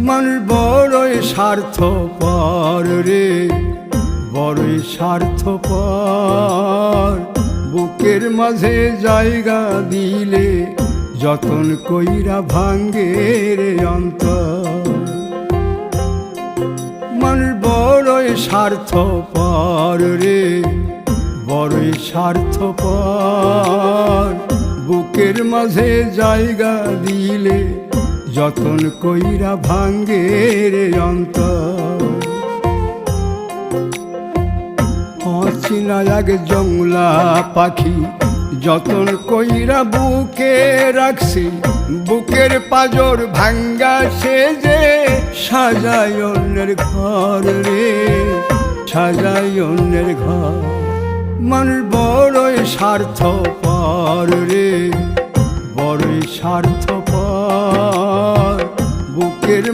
মানুষ বড়ই স্বার্থপর রে, বড়ই স্বার্থপর। বুকের মাঝে জায়গা দিলে যতন কইরা ভাঙ্গে রে অন্তর। মানুষ বড়ই স্বার্থপর রে, বড়ই স্বার্থপর। বুকের মাঝে জায়গা দিলে যতন কইরা ভাঙ্গে রে অন্তর। অচিনা এক জংলা পাখি যতন কইরা বুকে রাখছি, বুকের পাজর ভাঙ্গা সে যে সাজায় অন্যের ঘর রে, সাজায় অন্যের ঘর। মানুষ বড়ই স্বার্থপর রে, বড়ই স্বার্থপর। বুকের